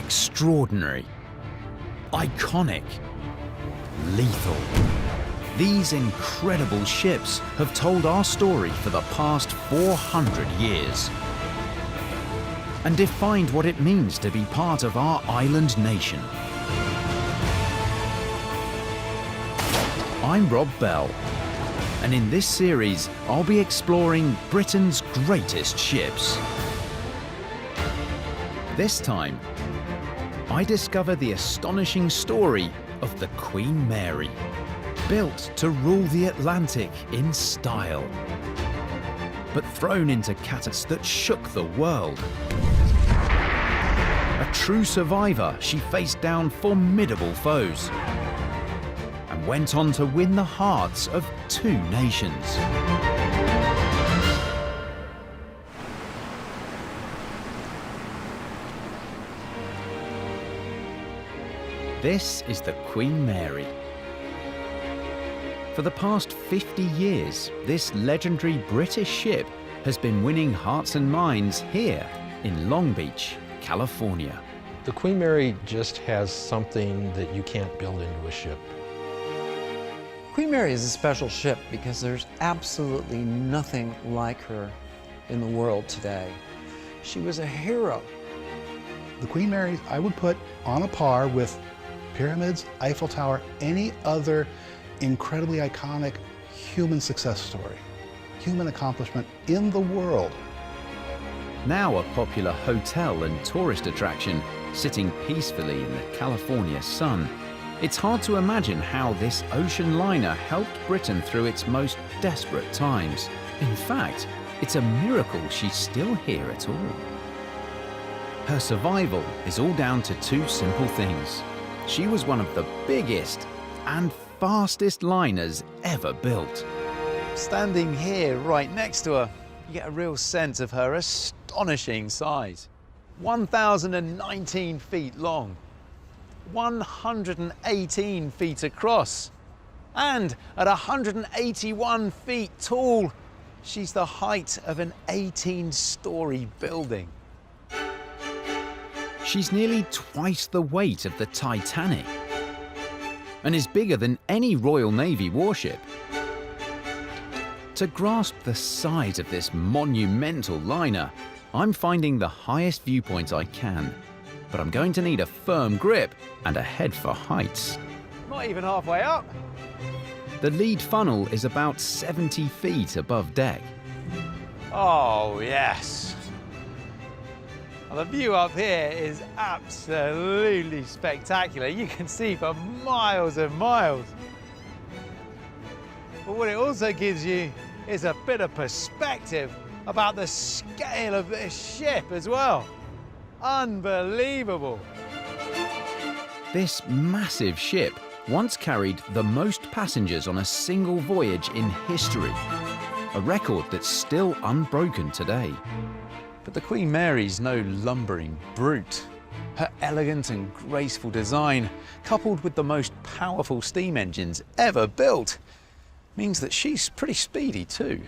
Extraordinary, iconic, lethal. These incredible ships have told our story for the past 400 years and defined what it means to be part of our island nation. I'm Rob Bell, and in this series, I'll be exploring Britain's greatest ships. This time, I discover the astonishing story of the Queen Mary, built to rule the Atlantic in style, but thrown into catastrophes that shook the world. A true survivor, she faced down formidable foes and went on to win the hearts of 2 nations. This is the Queen Mary. For the past 50 years, this legendary British ship has been winning hearts and minds here in Long Beach, California. The Queen Mary just has something that you can't build into a ship. Queen Mary is a special ship because there's absolutely nothing like her in the world today. She was a hero. The Queen Mary, I would put on a par with pyramids, Eiffel Tower, any other incredibly iconic human success story, human accomplishment in the world. Now a popular hotel and tourist attraction, sitting peacefully in the California sun, it's hard to imagine how this ocean liner helped Britain through its most desperate times. In fact, it's a miracle she's still here at all. Her survival is all down to 2 simple things. She was one of the biggest and fastest liners ever built. Standing here right next to her, you get a real sense of her astonishing size. 1,019 feet long, 118 feet across, and at 181 feet tall, she's the height of an 18-story building. She's nearly twice the weight of the Titanic and is bigger than any Royal Navy warship. To grasp the size of this monumental liner, I'm finding the highest viewpoint I can, but I'm going to need a firm grip and a head for heights. Not even halfway up. The lead funnel is about 70 feet above deck. Oh, yes. Well, the view up here is absolutely spectacular. You can see for miles and miles. But what it also gives you is a bit of perspective about the scale of this ship as well. Unbelievable. This massive ship once carried the most passengers on a single voyage in history, a record that's still unbroken today. But the Queen Mary's no lumbering brute. Her elegant and graceful design, coupled with the most powerful steam engines ever built, means that she's pretty speedy too.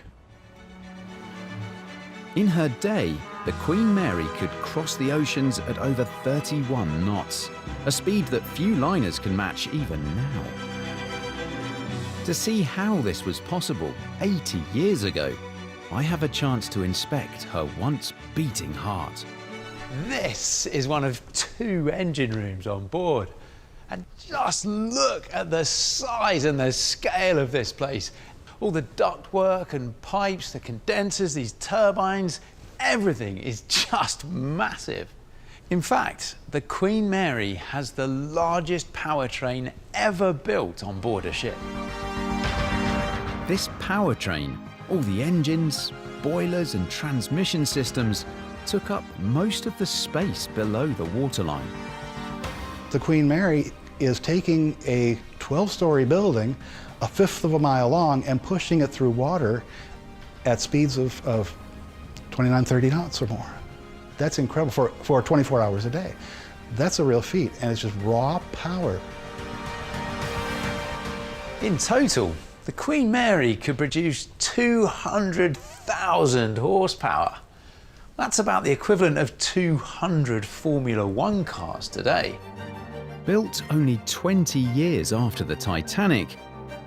In her day, the Queen Mary could cross the oceans at over 31 knots, a speed that few liners can match even now. To see how this was possible 80 years ago, I have a chance to inspect her once beating heart. This is one of 2 engine rooms on board. And just look at the size and the scale of this place. All the ductwork and pipes, the condensers, these turbines, everything is just massive. In fact, the Queen Mary has the largest powertrain ever built on board a ship. This powertrain, all the engines, boilers and transmission systems, took up most of the space below the waterline. The Queen Mary is taking a 12-story building, 1/5 of a mile long, and pushing it through water at speeds of 29, 30 knots or more. That's incredible for 24 hours a day. That's a real feat, and it's just raw power. In total, the Queen Mary could produce 200,000 horsepower. That's about the equivalent of 200 Formula One cars today. Built only 20 years after the Titanic,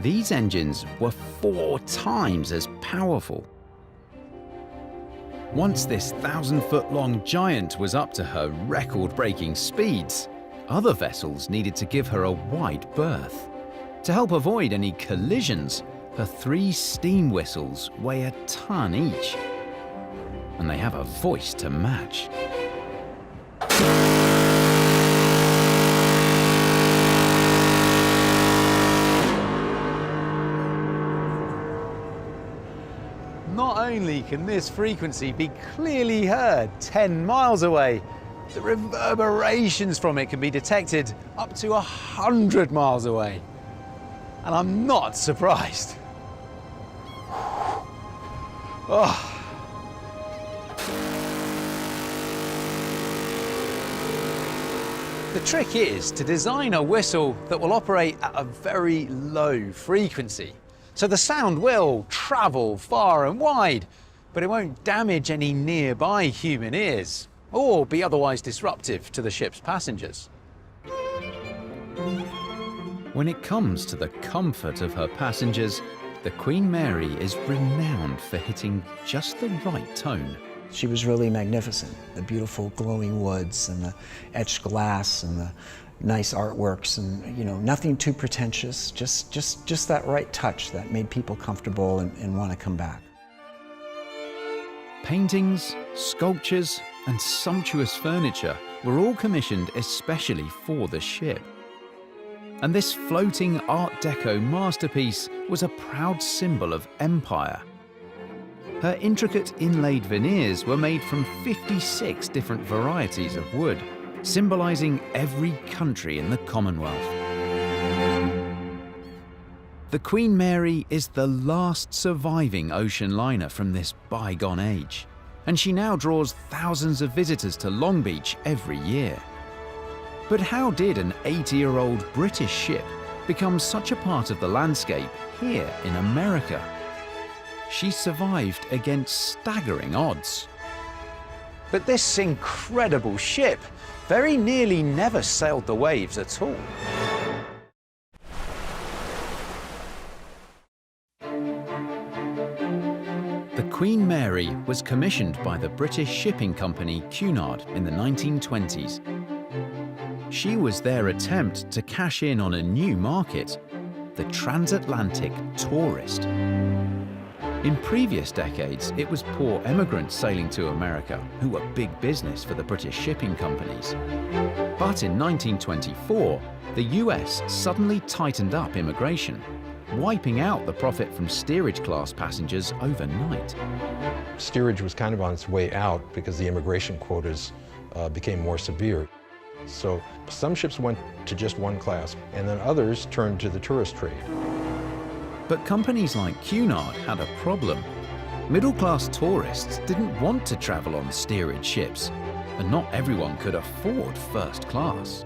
these engines were 4 times as powerful. Once this 1,000-foot-long giant was up to her record-breaking speeds, other vessels needed to give her a wide berth. To help avoid any collisions, her 3 steam whistles weigh a ton each. And they have a voice to match. Not only can this frequency be clearly heard 10 miles away, the reverberations from it can be detected up to 100 miles away. And I'm not surprised. Oh. The trick is to design a whistle that will operate at a very low frequency. So the sound will travel far and wide, but it won't damage any nearby human ears or be otherwise disruptive to the ship's passengers. When it comes to the comfort of her passengers, the Queen Mary is renowned for hitting just the right tone. She was really magnificent. The beautiful glowing woods and the etched glass and the nice artworks and, you know, nothing too pretentious, just that right touch that made people comfortable and want to come back. Paintings, sculptures, and sumptuous furniture were all commissioned especially for the ship. And this floating Art Deco masterpiece was a proud symbol of empire. Her intricate inlaid veneers were made from 56 different varieties of wood, symbolizing every country in the Commonwealth. The Queen Mary is the last surviving ocean liner from this bygone age, and she now draws thousands of visitors to Long Beach every year. But how did an 80-year-old British ship become such a part of the landscape here in America? She survived against staggering odds. But this incredible ship very nearly never sailed the waves at all. The Queen Mary was commissioned by the British shipping company Cunard in the 1920s. She was their attempt to cash in on a new market, the transatlantic tourist. In previous decades, it was poor emigrants sailing to America who were big business for the British shipping companies. But in 1924, the US suddenly tightened up immigration, wiping out the profit from steerage-class passengers overnight. Steerage was kind of on its way out because the immigration quotas became more severe. So some ships went to just one class, and then others turned to the tourist trade. But companies like Cunard had a problem. Middle-class tourists didn't want to travel on steerage ships, and not everyone could afford first class.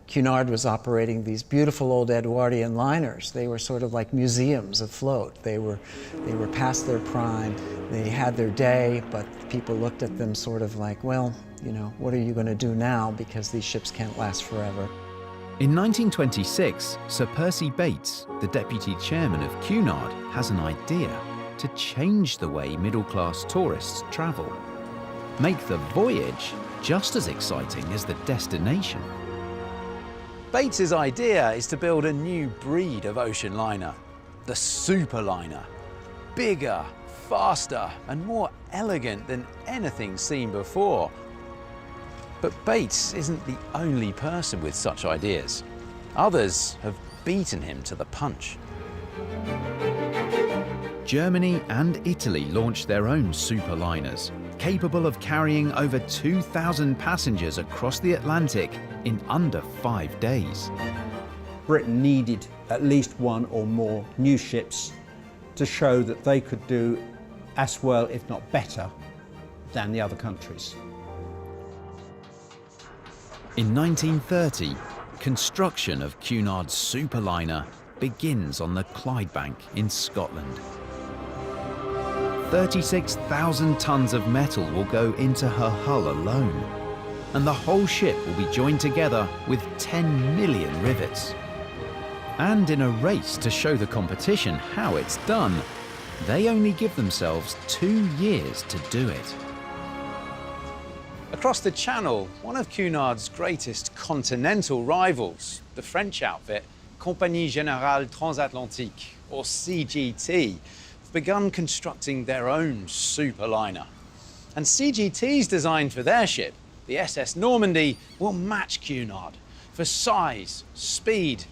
Cunard was operating these beautiful old Edwardian liners. They were sort of like museums afloat. They were past their prime. They had their day, but people looked at them sort of like, well, you know, what are you going to do now, because these ships can't last forever. In 1926, Sir Percy Bates, the deputy chairman of Cunard, has an idea to change the way middle-class tourists travel. Make the voyage just as exciting as the destination. Bates's idea is to build a new breed of ocean liner, the superliner. Bigger, faster, and more elegant than anything seen before. But Bates isn't the only person with such ideas. Others have beaten him to the punch. Germany and Italy launched their own superliners, capable of carrying over 2,000 passengers across the Atlantic in under 5 days. Britain needed at least one or more new ships to show that they could do as well, if not better, than the other countries. In 1930, construction of Cunard's superliner begins on the Clydebank in Scotland. 36,000 tons of metal will go into her hull alone, and the whole ship will be joined together with 10 million rivets. And in a race to show the competition how it's done, they only give themselves 2 years to do it. Across the Channel, one of Cunard's greatest continental rivals, the French outfit Compagnie Générale Transatlantique, or CGT, have begun constructing their own superliner. And CGT's design for their ship, the SS Normandy, will match Cunard for size, speed,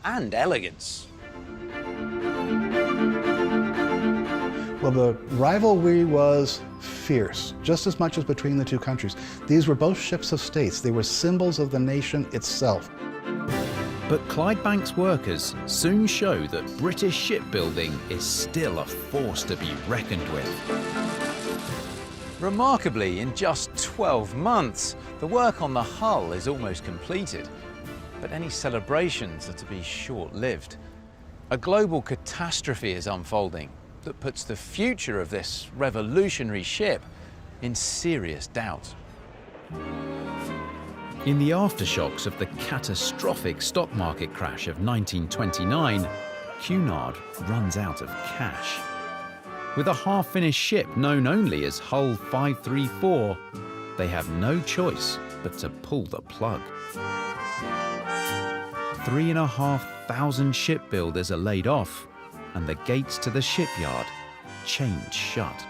and elegance. Well, the rivalry was fierce, just as much as between the two countries. These were both ships of states. They were symbols of the nation itself. But Clydebank's workers soon show that British shipbuilding is still a force to be reckoned with. Remarkably, in just 12 months, the work on the hull is almost completed. But any celebrations are to be short-lived. A global catastrophe is unfolding that puts the future of this revolutionary ship in serious doubt. In the aftershocks of the catastrophic stock market crash of 1929, Cunard runs out of cash. With a half-finished ship known only as Hull 534, they have no choice but to pull the plug. 3,500 shipbuilders are laid off, and the gates to the shipyard chained shut.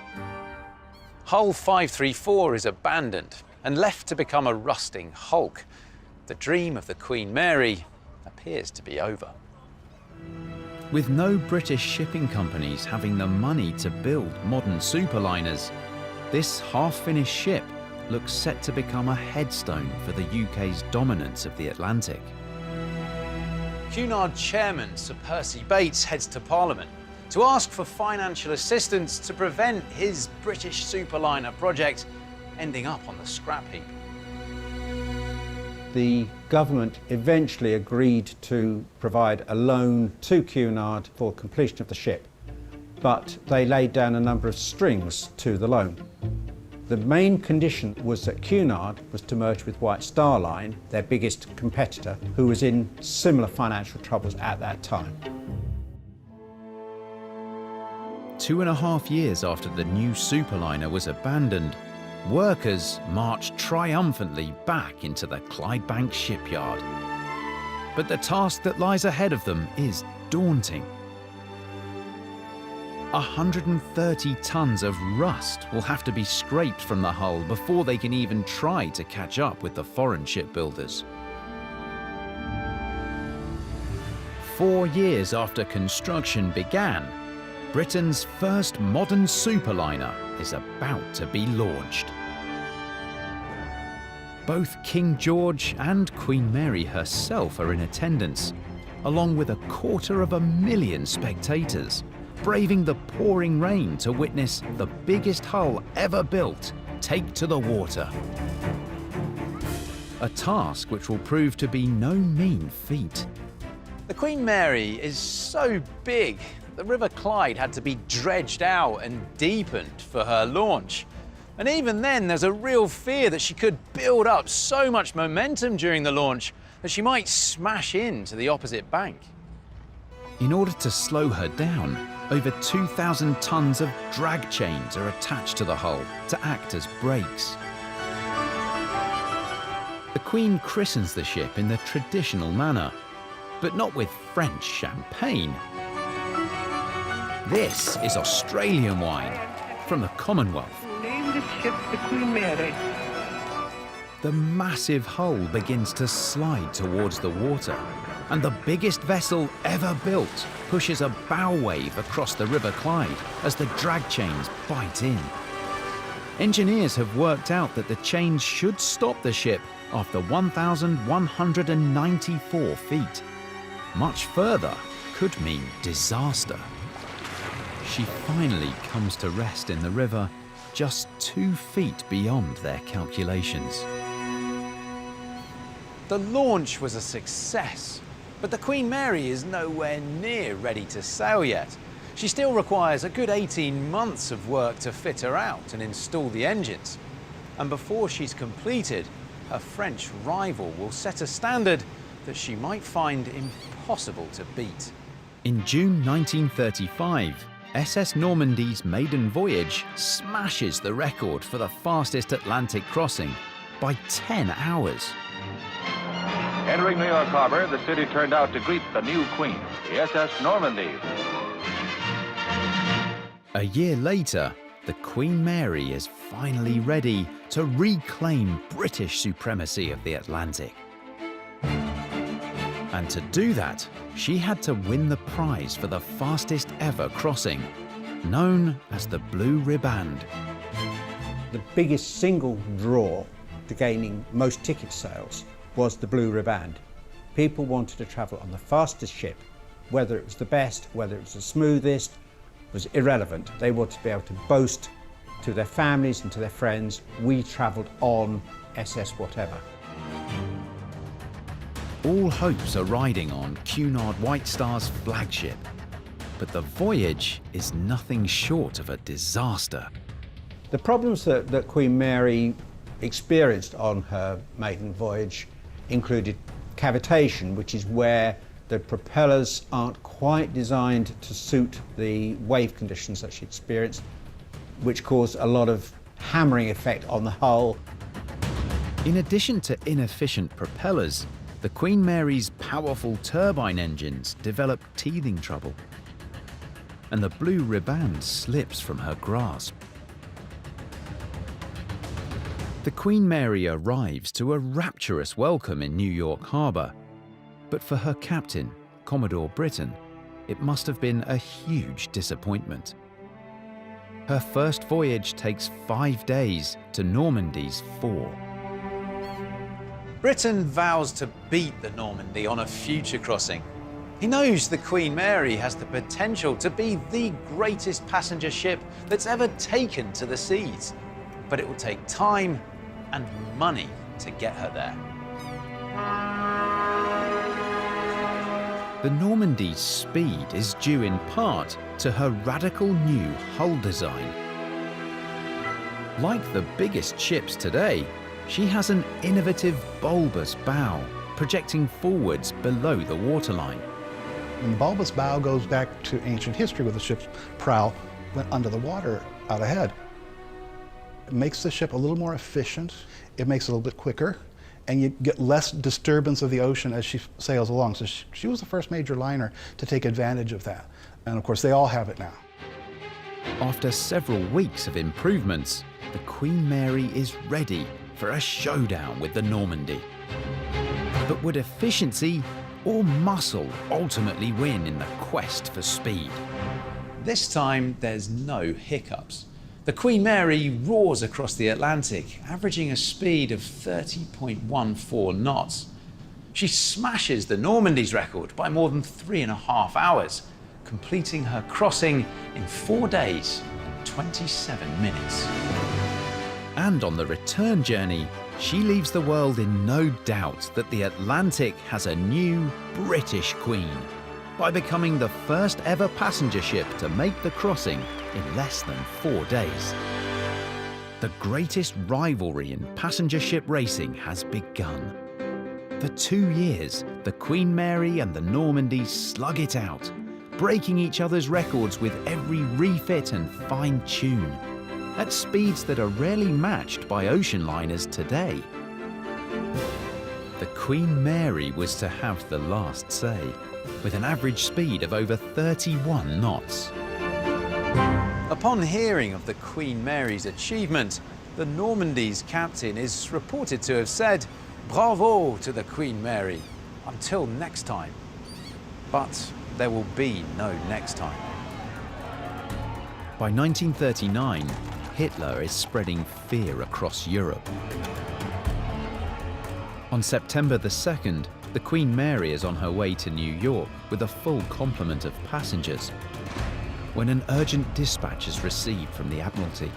Hull 534 is abandoned and left to become a rusting hulk. The dream of the Queen Mary appears to be over. With no British shipping companies having the money to build modern superliners, this half-finished ship looks set to become a headstone for the UK's dominance of the Atlantic. Cunard chairman Sir Percy Bates heads to Parliament to ask for financial assistance to prevent his British superliner project ending up on the scrap heap. The government eventually agreed to provide a loan to Cunard for completion of the ship, but they laid down a number of strings to the loan. The main condition was that Cunard was to merge with White Star Line, their biggest competitor, who was in similar financial troubles at that time. 2.5 years after the new superliner was abandoned, workers marched triumphantly back into the Clydebank shipyard. But the task that lies ahead of them is daunting. 130 tons of rust will have to be scraped from the hull before they can even try to catch up with the foreign shipbuilders. 4 years after construction began, Britain's first modern superliner is about to be launched. Both King George and Queen Mary herself are in attendance, along with 250,000 spectators, braving the pouring rain to witness the biggest hull ever built take to the water. A task which will prove to be no mean feat. The Queen Mary is so big that the River Clyde had to be dredged out and deepened for her launch. And even then, there's a real fear that she could build up so much momentum during the launch that she might smash into the opposite bank. In order to slow her down, over 2,000 tons of drag chains are attached to the hull to act as brakes. The Queen christens the ship in the traditional manner, but not with French champagne. This is Australian wine from the Commonwealth. Name the ship the Queen Mary. The massive hull begins to slide towards the water, and the biggest vessel ever built pushes a bow wave across the River Clyde as the drag chains bite in. Engineers have worked out that the chains should stop the ship after 1,194 feet. Much further could mean disaster. She finally comes to rest in the river, just 2 feet beyond their calculations. The launch was a success, but the Queen Mary is nowhere near ready to sail yet. She still requires a good 18 months of work to fit her out and install the engines. And before she's completed, her French rival will set a standard that she might find impossible to beat. In June 1935, SS Normandy's maiden voyage smashes the record for the fastest Atlantic crossing by 10 hours. Entering New York Harbor, the city turned out to greet the new queen, the SS Normandy. A year later, the Queen Mary is finally ready to reclaim British supremacy of the Atlantic. And to do that, she had to win the prize for the fastest ever crossing, known as the Blue Riband. The biggest single draw to gaining most ticket sales was the Blue Riband. People wanted to travel on the fastest ship, whether it was the best, whether it was the smoothest, was irrelevant. They wanted to be able to boast to their families and to their friends, we travelled on SS whatever. All hopes are riding on Cunard White Star's flagship, but the voyage is nothing short of a disaster. The problems that Queen Mary experienced on her maiden voyage included cavitation, which is where the propellers aren't quite designed to suit the wave conditions that she experienced, which caused a lot of hammering effect on the hull. In addition to inefficient propellers, the Queen Mary's powerful turbine engines develop teething trouble, and the Blue Riband slips from her grasp. The Queen Mary arrives to a rapturous welcome in New York Harbor, but for her captain, Commodore Britain, it must have been a huge disappointment. Her first voyage takes 5 days to Normandy's 4. Britain vows to beat the Normandy on a future crossing. He knows the Queen Mary has the potential to be the greatest passenger ship that's ever taken to the seas, but it will take time and money to get her there. The Normandy's speed is due in part to her radical new hull design. Like the biggest ships today, she has an innovative bulbous bow projecting forwards below the waterline. And the bulbous bow goes back to ancient history, where the ship's prow went under the water out ahead. It makes the ship a little more efficient, it makes it a little bit quicker, and you get less disturbance of the ocean as she sails along. So she was the first major liner to take advantage of that. And of course, they all have it now. After several weeks of improvements, the Queen Mary is ready for a showdown with the Normandy. But would efficiency or muscle ultimately win in the quest for speed? This time, there's no hiccups. The Queen Mary roars across the Atlantic, averaging a speed of 30.14 knots. She smashes the Normandy's record by more than 3.5 hours, completing her crossing in 4 days and 27 minutes. And on the return journey, she leaves the world in no doubt that the Atlantic has a new British queen, by becoming the first ever passenger ship to make the crossing in less than 4 days. The greatest rivalry in passenger ship racing has begun. For 2 years, the Queen Mary and the Normandy slug it out, breaking each other's records with every refit and fine-tune, at speeds that are rarely matched by ocean liners today. The Queen Mary was to have the last say, with an average speed of over 31 knots. Upon hearing of the Queen Mary's achievement, the Normandy's captain is reported to have said, "Bravo to the Queen Mary, until next time." But there will be no next time. By 1939, Hitler is spreading fear across Europe. On September the 2nd, the Queen Mary is on her way to New York with a full complement of passengers, when an urgent dispatch is received from the Admiralty.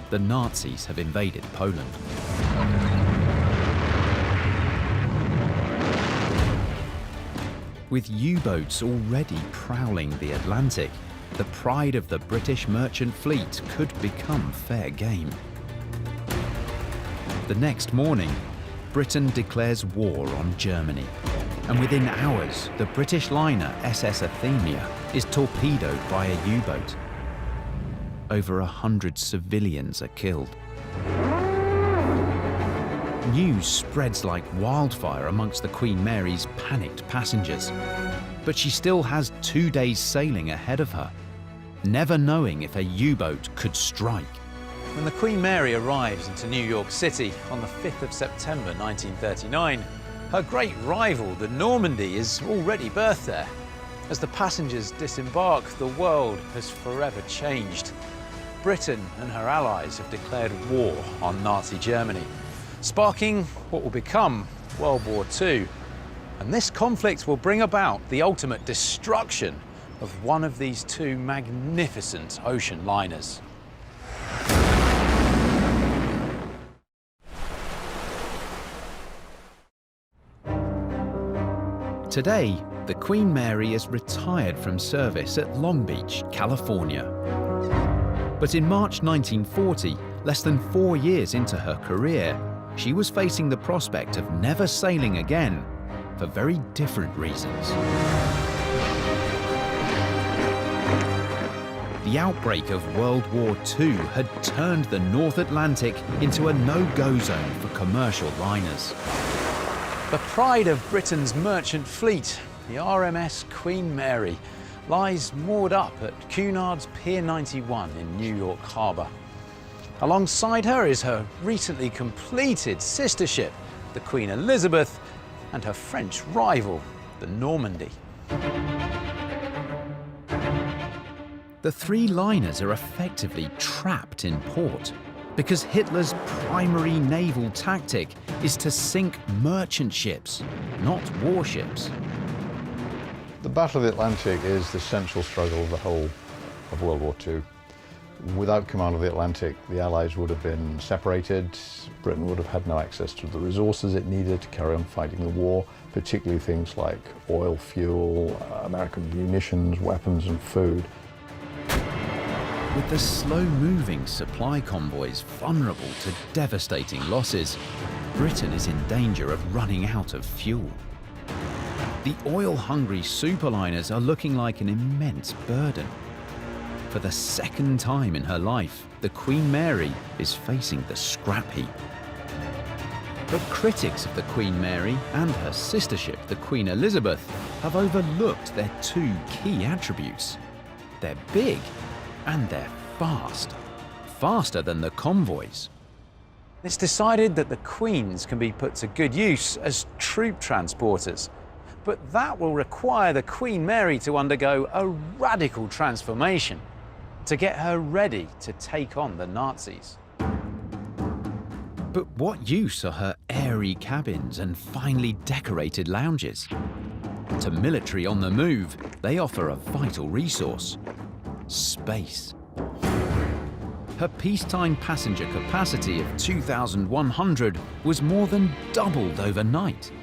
The Nazis have invaded Poland. With U-boats already prowling the Atlantic, the pride of the British merchant fleet could become fair game. The next morning, Britain declares war on Germany, and within hours, the British liner SS Athenia is torpedoed by a U-boat. Over 100 civilians are killed. News spreads like wildfire amongst the Queen Mary's panicked passengers, but she still has 2 days sailing ahead of her, never knowing if a U-boat could strike. When the Queen Mary arrives into New York City on the 5th of September 1939, her great rival, the Normandy, is already berthed there. As the passengers disembark, the world has forever changed. Britain and her allies have declared war on Nazi Germany, sparking what will become World War II. And this conflict will bring about the ultimate destruction of one of these two magnificent ocean liners. Today, the Queen Mary is retired from service at Long Beach, California. But in March 1940, less than 4 years into her career, she was facing the prospect of never sailing again for very different reasons. The outbreak of World War II had turned the North Atlantic into a no-go zone for commercial liners. The pride of Britain's merchant fleet, the RMS Queen Mary, lies moored up at Cunard's Pier 91 in New York Harbour. Alongside her is her recently completed sister ship, the Queen Elizabeth, and her French rival, the Normandy. The three liners are effectively trapped in port because Hitler's primary naval tactic is to sink merchant ships, not warships. The Battle of the Atlantic is the central struggle of the whole of World War II. Without command of the Atlantic, the Allies would have been separated. Britain would have had no access to the resources it needed to carry on fighting the war, particularly things like oil, fuel, American munitions, weapons and food. With the slow-moving supply convoys vulnerable to devastating losses, Britain is in danger of running out of fuel. The oil-hungry superliners are looking like an immense burden. For the second time in her life, the Queen Mary is facing the scrap heap. But critics of the Queen Mary and her sister ship, the Queen Elizabeth, have overlooked their two key attributes. They're big and they're fast. Faster than the convoys. It's decided that the Queens can be put to good use as troop transporters. But that will require the Queen Mary to undergo a radical transformation to get her ready to take on the Nazis. But what use are her airy cabins and finely decorated lounges? To military on the move, they offer a vital resource: space. Her peacetime passenger capacity of 2,100 was more than doubled overnight.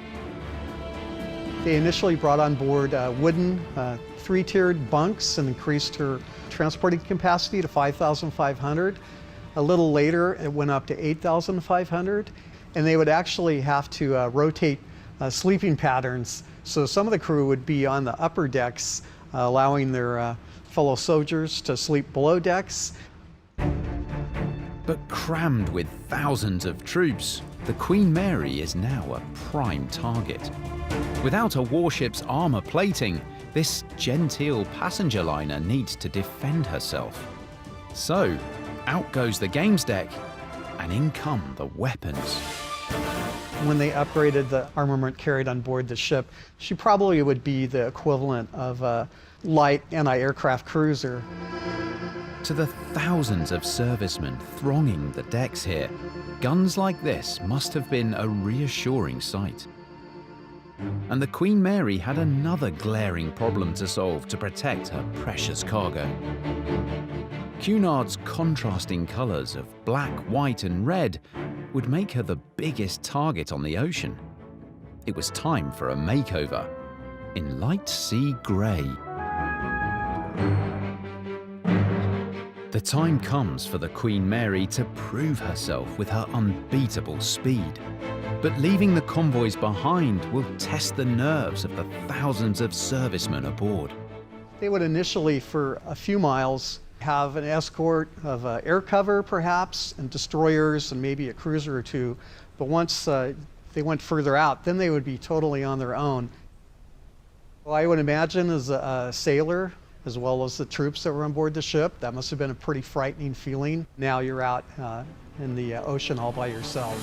They initially brought on board wooden three-tiered bunks and increased her transporting capacity to 5,500. A little later, it went up to 8,500, and they would actually have to rotate sleeping patterns. So some of the crew would be on the upper decks, allowing their fellow soldiers to sleep below decks. But crammed with thousands of troops, the Queen Mary is now a prime target. Without a warship's armor plating, this genteel passenger liner needs to defend herself. So, out goes the games deck, and in come the weapons. When they upgraded the armament carried on board the ship, she probably would be the equivalent of a light anti-aircraft cruiser. To the thousands of servicemen thronging the decks here, guns like this must have been a reassuring sight. And the Queen Mary had another glaring problem to solve to protect her precious cargo. Cunard's contrasting colours of black, white and red would make her the biggest target on the ocean. It was time for a makeover. in light sea grey. The time comes for the Queen Mary to prove herself with her unbeatable speed. But leaving the convoys behind will test the nerves of the thousands of servicemen aboard. They would initially, for a few miles, have an escort of air cover, perhaps, and destroyers, and maybe a cruiser or two. But once they went further out, then they would be totally on their own. Well, I would imagine as a sailor, as well as the troops that were on board the ship, that must have been a pretty frightening feeling. Now you're out in the ocean all by yourself.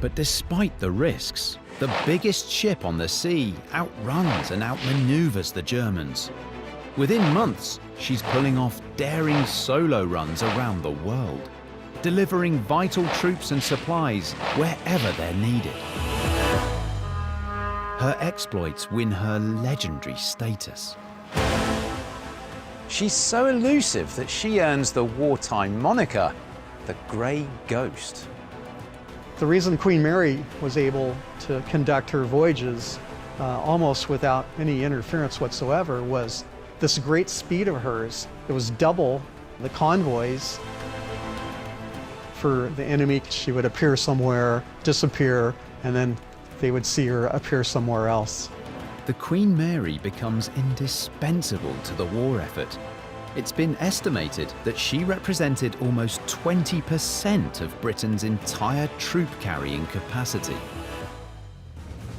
But despite the risks, the biggest ship on the sea outruns and outmaneuvers the Germans. Within months, she's pulling off daring solo runs around the world, delivering vital troops and supplies wherever they're needed. Her exploits win her legendary status. She's so elusive that she earns the wartime moniker, the Grey Ghost. The reason Queen Mary was able to conduct her voyages almost without any interference whatsoever was this great speed of hers. It was double the convoys. For the enemy, she would appear somewhere, disappear, and then they would see her appear somewhere else. The Queen Mary becomes indispensable to the war effort. It's been estimated that she represented almost 20% of Britain's entire troop-carrying capacity.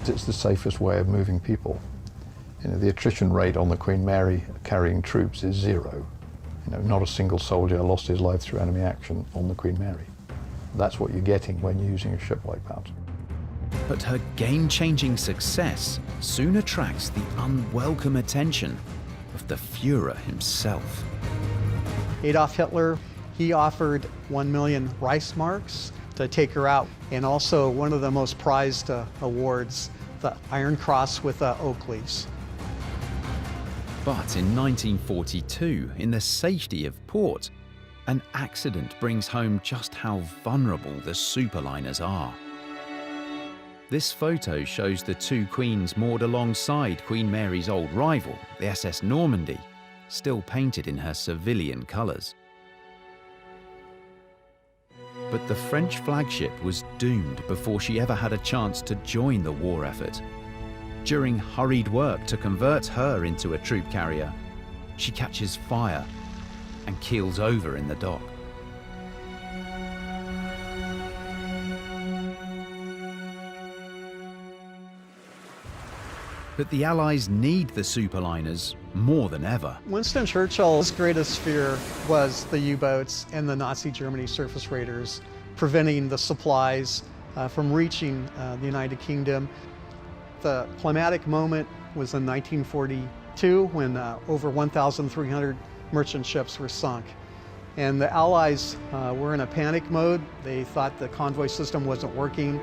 It's the safest way of moving people. You know, the attrition rate on the Queen Mary carrying troops is 0. You know, not a single soldier lost his life through enemy action on the Queen Mary. That's what you're getting when you're using a ship like that. But her game-changing success soon attracts the unwelcome attention of the Führer himself. Adolf Hitler, he offered 1 million Reichsmarks to take her out, and also one of the most prized awards, the Iron Cross with oak leaves. But in 1942, in the safety of port, an accident brings home just how vulnerable the superliners are. This photo shows the two queens moored alongside Queen Mary's old rival, the SS Normandy, still painted in her civilian colours. But the French flagship was doomed before she ever had a chance to join the war effort. During hurried work to convert her into a troop carrier, she catches fire and keels over in the dock. But the Allies need the superliners more than ever. Winston Churchill's greatest fear was the U-boats and the Nazi Germany surface raiders, preventing the supplies from reaching the United Kingdom. The climatic moment was in 1942 when over 1,300 merchant ships were sunk. And the Allies were in a panic mode. They thought the convoy system wasn't working.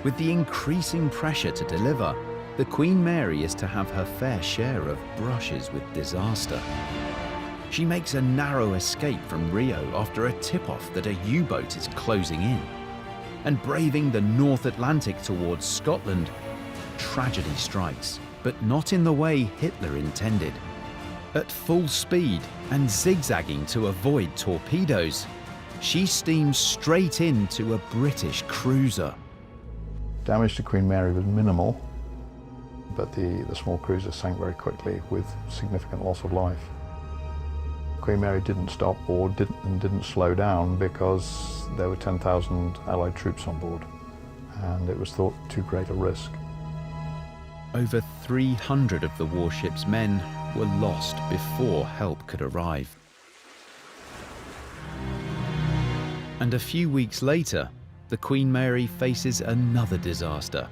With the increasing pressure to deliver, the Queen Mary is to have her fair share of brushes with disaster. She makes a narrow escape from Rio after a tip-off that a U-boat is closing in. And braving the North Atlantic towards Scotland, tragedy strikes, but not in the way Hitler intended. At full speed and zigzagging to avoid torpedoes, she steams straight into a British cruiser. Damage to Queen Mary was minimal, but the small cruiser sank very quickly with significant loss of life. Queen Mary didn't stop or didn't slow down because there were 10,000 Allied troops on board, and it was thought too great a risk. Over 300 of the warship's men were lost before help could arrive. And a few weeks later, the Queen Mary faces another disaster.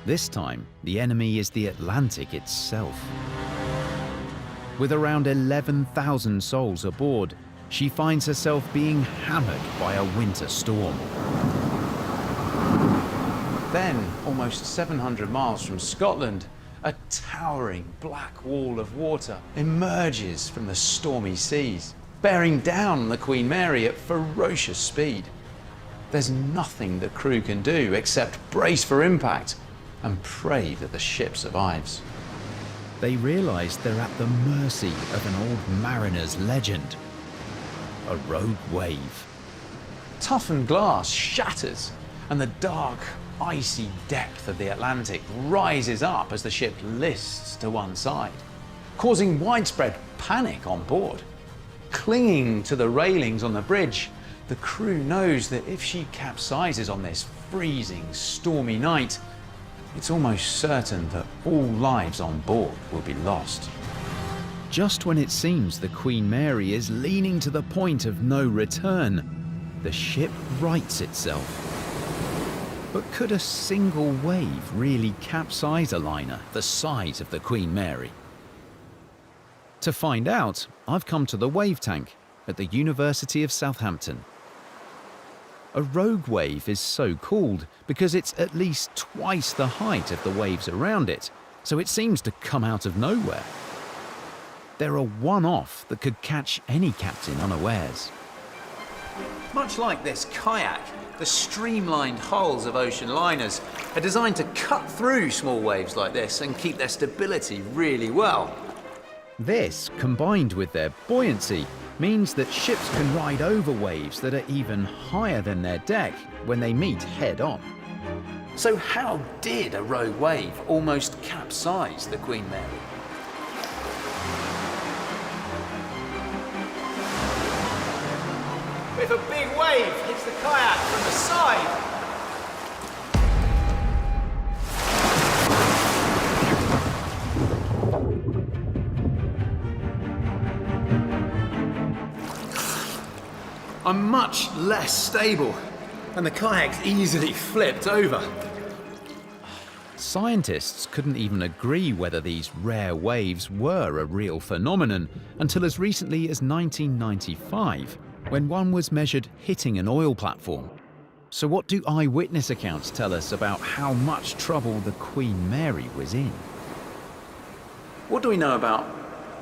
This time, the enemy is the Atlantic itself. With around 11,000 souls aboard, she finds herself being hammered by a winter storm. Then, almost 700 miles from Scotland, a towering black wall of water emerges from the stormy seas, bearing down the Queen Mary at ferocious speed. There's nothing the crew can do except brace for impact and pray that the ship survives. They realise they're at the mercy of an old mariner's legend. A rogue wave. Toughened glass shatters, and the dark, icy depth of the Atlantic rises up as the ship lists to one side, causing widespread panic on board. Clinging to the railings on the bridge, the crew knows that if she capsizes on this freezing, stormy night, it's almost certain that all lives on board will be lost. Just when it seems the Queen Mary is leaning to the point of no return, the ship rights itself. But could a single wave really capsize a liner the size of the Queen Mary? To find out, I've come to the wave tank at the University of Southampton. A rogue wave is so called because it's at least twice the height of the waves around it, so it seems to come out of nowhere. They're a one-off that could catch any captain unawares. Much like this kayak, the streamlined hulls of ocean liners are designed to cut through small waves like this and keep their stability really well. This, combined with their buoyancy, means that ships can ride over waves that are even higher than their deck when they meet head-on. So how did a rogue wave almost capsize the Queen Mary? If a big wave hits the kayak from the side, I'm much less stable, and the kayak's easily flipped over. Scientists couldn't even agree whether these rare waves were a real phenomenon until as recently as 1995, when one was measured hitting an oil platform. So what do eyewitness accounts tell us about how much trouble the Queen Mary was in? What do we know about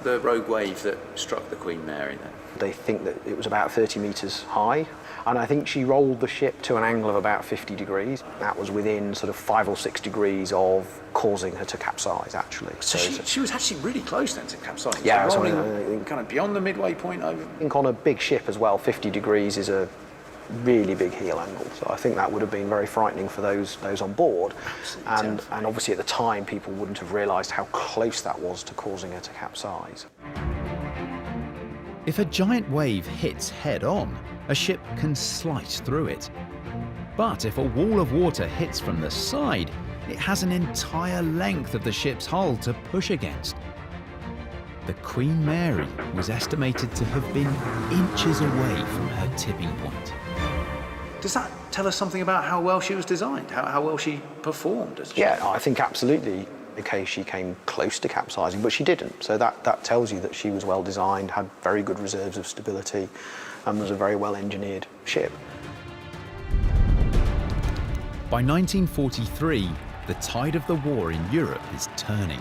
the rogue wave that struck the Queen Mary then? They think that it was about 30 metres high, and I think she rolled the ship to an angle of about 50 degrees. That was within sort of 5 or 6 degrees of causing her to capsize, actually. So she was actually really close then to capsizing. Yeah, so rolling kind of beyond the midway point over. I think on a big ship as well, 50 degrees is a really big heel angle. So I think that would have been very frightening for those on board. And obviously at the time, people wouldn't have realised how close that was to causing her to capsize. If a giant wave hits head-on, a ship can slice through it. But if a wall of water hits from the side, it has an entire length of the ship's hull to push against. The Queen Mary was estimated to have been inches away from her tipping point. Does that tell us something about how well she was designed, how well she performed? Yeah, I think absolutely. In case she came close to capsizing, but she didn't. So that tells you that she was well designed, had very good reserves of stability, and was a very well engineered ship. By 1943, the tide of the war in Europe is turning.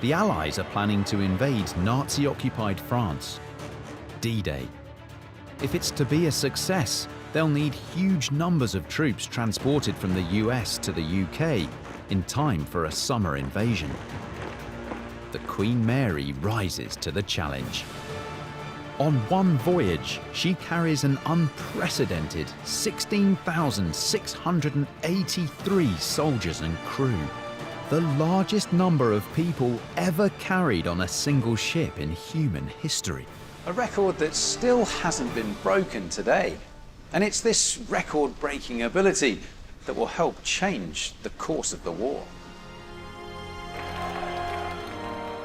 The Allies are planning to invade Nazi-occupied France. D-Day. If it's to be a success, they'll need huge numbers of troops transported from the US to the UK in time for a summer invasion. The Queen Mary rises to the challenge. On one voyage, she carries an unprecedented 16,683 soldiers and crew, the largest number of people ever carried on a single ship in human history. A record that still hasn't been broken today. And it's this record-breaking ability that will help change the course of the war.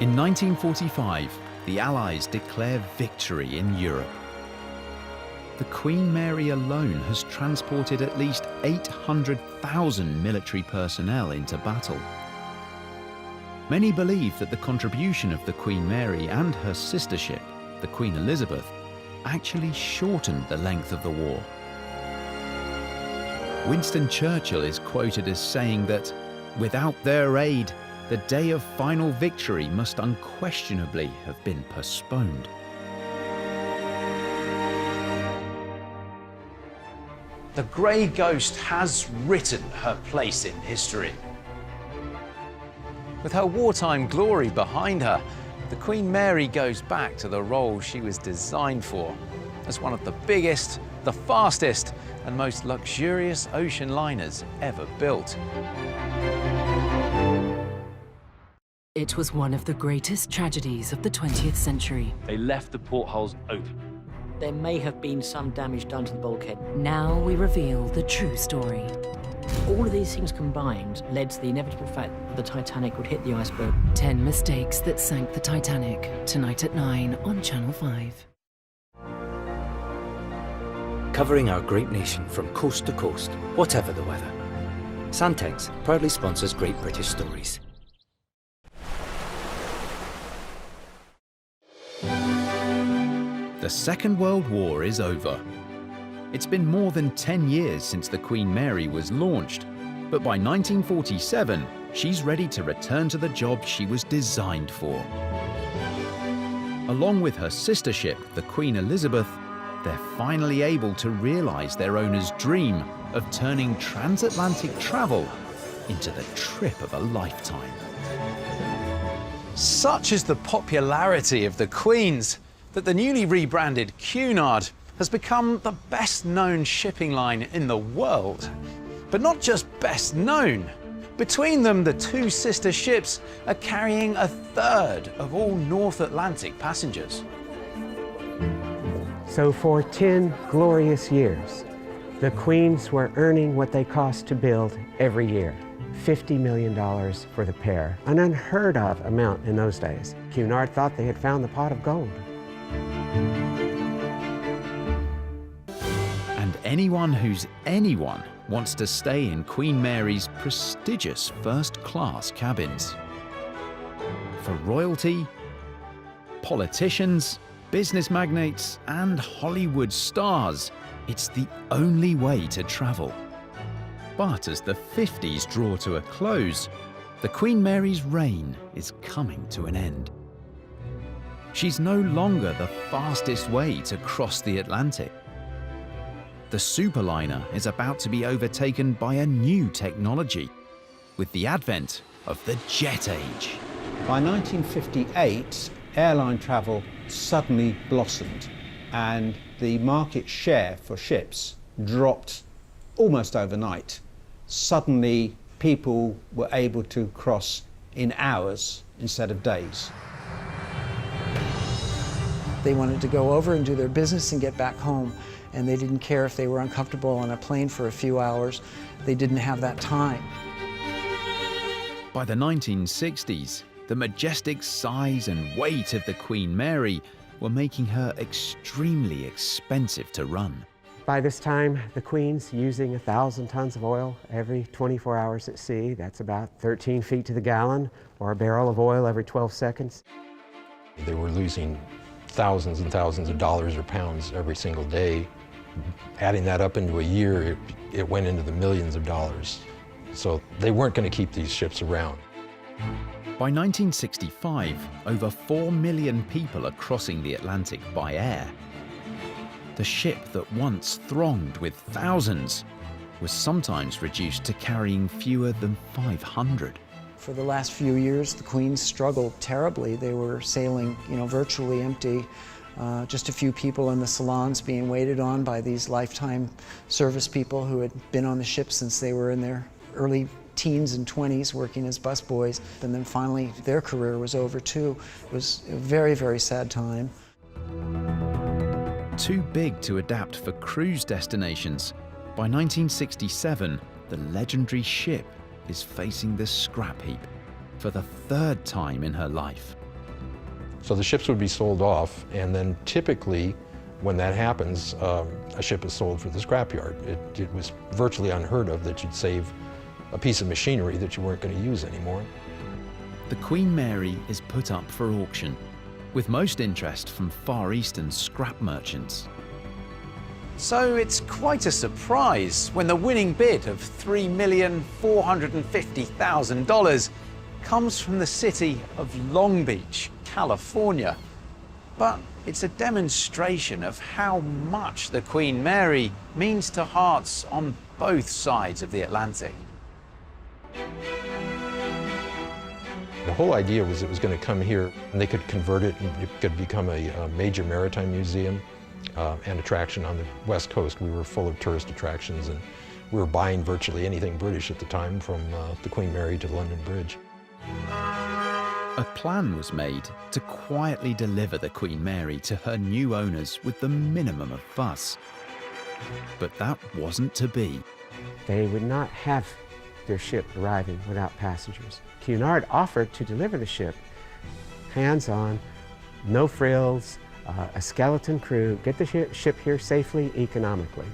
In 1945, the Allies declare victory in Europe. The Queen Mary alone has transported at least 800,000 military personnel into battle. Many believe that the contribution of the Queen Mary and her sister ship, the Queen Elizabeth, actually shortened the length of the war. Winston Churchill is quoted as saying that, without their aid, the day of final victory must unquestionably have been postponed. The Grey Ghost has written her place in history. With her wartime glory behind her, the Queen Mary goes back to the role she was designed for, as one of the biggest, the fastest, and most luxurious ocean liners ever built. It was one of the greatest tragedies of the 20th century. They left the portholes open. There may have been some damage done to the bulkhead. Now we reveal the true story. All of these things combined led to the inevitable fact that the Titanic would hit the iceberg. 10 mistakes that sank the Titanic, tonight at 9 on Channel 5. Covering our great nation from coast to coast, whatever the weather. Santex proudly sponsors Great British Stories. The Second World War is over. It's been more than 10 years since the Queen Mary was launched, but by 1947, she's ready to return to the job she was designed for. Along with her sister ship, the Queen Elizabeth, they're finally able to realize their owner's dream of turning transatlantic travel into the trip of a lifetime. Such is the popularity of the Queens that the newly rebranded Cunard has become the best-known shipping line in the world. But not just best known. Between them, the two sister ships are carrying a third of all North Atlantic passengers. So for 10 glorious years, the Queens were earning what they cost to build every year. $50 million for the pair, an unheard of amount in those days. Cunard thought they had found the pot of gold. And anyone wants to stay in Queen Mary's prestigious first-class cabins. For royalty, politicians, business magnates, and Hollywood stars, it's the only way to travel. But as the 50s draw to a close, the Queen Mary's reign is coming to an end. She's no longer the fastest way to cross the Atlantic. The superliner is about to be overtaken by a new technology, with the advent of the jet age. By 1958, airline travel suddenly blossomed, and the market share for ships dropped almost overnight. Suddenly, people were able to cross in hours instead of days. They wanted to go over and do their business and get back home, and they didn't care if they were uncomfortable on a plane for a few hours. They didn't have that time. By the 1960s, the majestic size and weight of the Queen Mary were making her extremely expensive to run. By this time, the Queen's using 1,000 tons of oil every 24 hours at sea. That's about 13 feet to the gallon, or a barrel of oil every 12 seconds. They were losing thousands and thousands of dollars or pounds every single day. Adding that up into a year, it went into the millions of dollars. So they weren't going to keep these ships around. By 1965, over 4 million people are crossing the Atlantic by air. The ship that once thronged with thousands was sometimes reduced to carrying fewer than 500. For the last few years, the Queens struggled terribly. They were sailing, virtually empty. Just a few people in the salons being waited on by these lifetime service people who had been on the ship since they were in their early teens and 20s working as busboys. And then finally their career was over too. It was a very, very sad time. Too big to adapt for cruise destinations, by 1967, the legendary ship is facing the scrap heap for the third time in her life. So the ships would be sold off, and then typically when that happens, a ship is sold for the scrapyard. It was virtually unheard of that you'd save a piece of machinery that you weren't going to use anymore. The Queen Mary is put up for auction, with most interest from Far Eastern scrap merchants. So it's quite a surprise when the winning bid of $3,450,000 comes from the city of Long Beach, California. But it's a demonstration of how much the Queen Mary means to hearts on both sides of the Atlantic. The whole idea was it was going to come here and they could convert it and it could become a major maritime museum and attraction on the West Coast. We were full of tourist attractions and we were buying virtually anything British at the time, from the Queen Mary to the London Bridge. A plan was made to quietly deliver the Queen Mary to her new owners with the minimum of fuss. But that wasn't to be. They would not have their ship arriving without passengers. Cunard offered to deliver the ship hands-on, no frills, a skeleton crew, get the ship here safely, economically.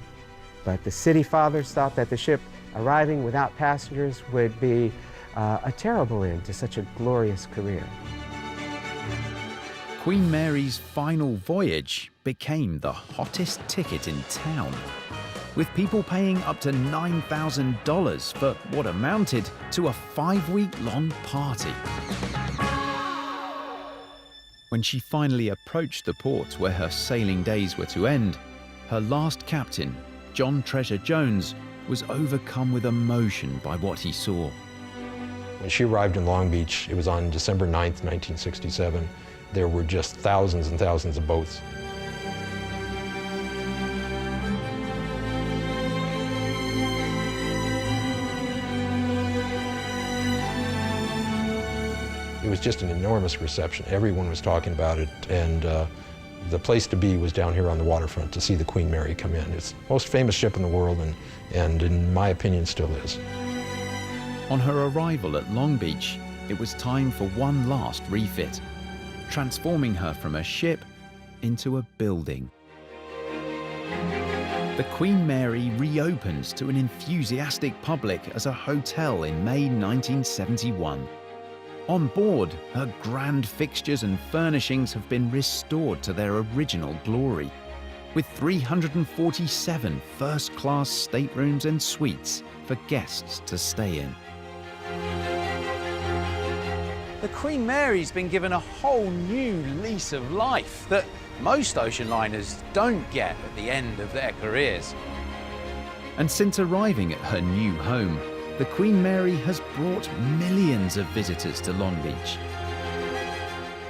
But the city fathers thought that the ship arriving without passengers would be a terrible end to such a glorious career. Queen Mary's final voyage became the hottest ticket in town, with people paying up to $9,000 for what amounted to a 5-week-long party. When she finally approached the port where her sailing days were to end, her last captain, John Treasure Jones, was overcome with emotion by what he saw. When she arrived in Long Beach, it was on December 9th, 1967. There were just thousands and thousands of boats. It was just an enormous reception. Everyone was talking about it, and the place to be was down here on the waterfront to see the Queen Mary come in. It's the most famous ship in the world, and in my opinion still is. On her arrival at Long Beach, it was time for one last refit, transforming her from a ship into a building. The Queen Mary reopened to an enthusiastic public as a hotel in May 1971. On board, her grand fixtures and furnishings have been restored to their original glory, with 347 first-class staterooms and suites for guests to stay in. The Queen Mary's been given a whole new lease of life that most ocean liners don't get at the end of their careers. And since arriving at her new home, the Queen Mary has brought millions of visitors to Long Beach.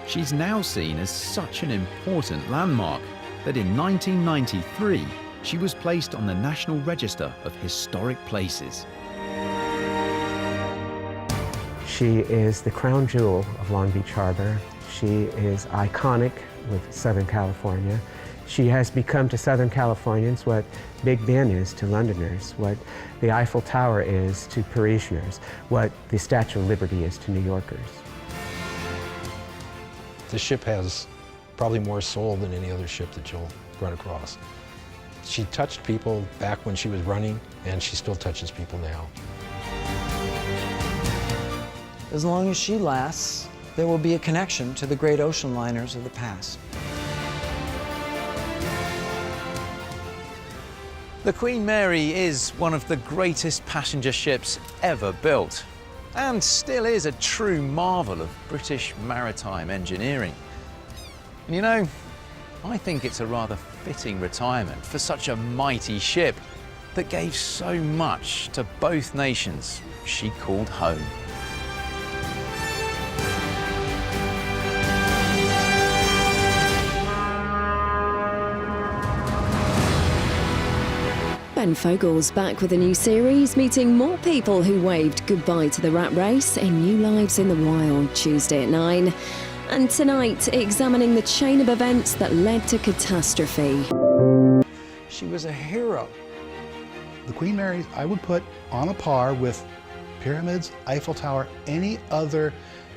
She's now seen as such an important landmark that in 1993, she was placed on the National Register of Historic Places. She is the crown jewel of Long Beach Harbor. She is iconic with Southern California. She has become to Southern Californians what Big Ben is to Londoners, what the Eiffel Tower is to Parisianers, what the Statue of Liberty is to New Yorkers. This ship has probably more soul than any other ship that you'll run across. She touched people back when she was running, and she still touches people now. As long as she lasts, there will be a connection to the great ocean liners of the past. The Queen Mary is one of the greatest passenger ships ever built, and still is a true marvel of British maritime engineering. And you know, I think it's a rather fitting retirement for such a mighty ship that gave so much to both nations she called home. Ben Fogle's back with a new series, meeting more people who waved goodbye to the rat race in New Lives in the Wild, Tuesday at 9. And tonight, examining the chain of events that led to catastrophe. She was a hero. The Queen Mary, I would put on a par with pyramids, Eiffel Tower, any other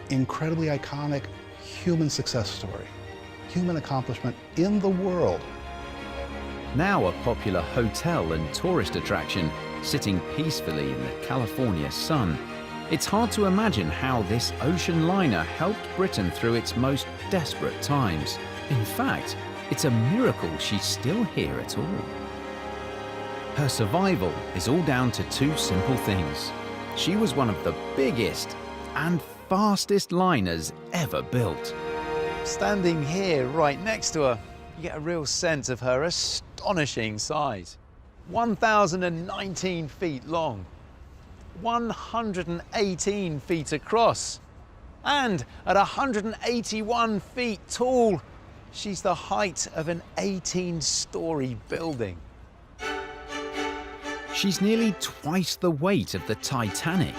incredibly iconic human success story, human accomplishment in the world. Now a popular hotel and tourist attraction, sitting peacefully in the California sun, it's hard to imagine how this ocean liner helped Britain through its most desperate times. In fact, it's a miracle she's still here at all. Her survival is all down to two simple things. She was one of the biggest and fastest liners ever built. Standing here right next to her, you get a real sense of her astonishing size. 1,019 feet long, 118 feet across, And at 181 feet tall, she's the height of an 18-story building. She's nearly twice the weight of the Titanic.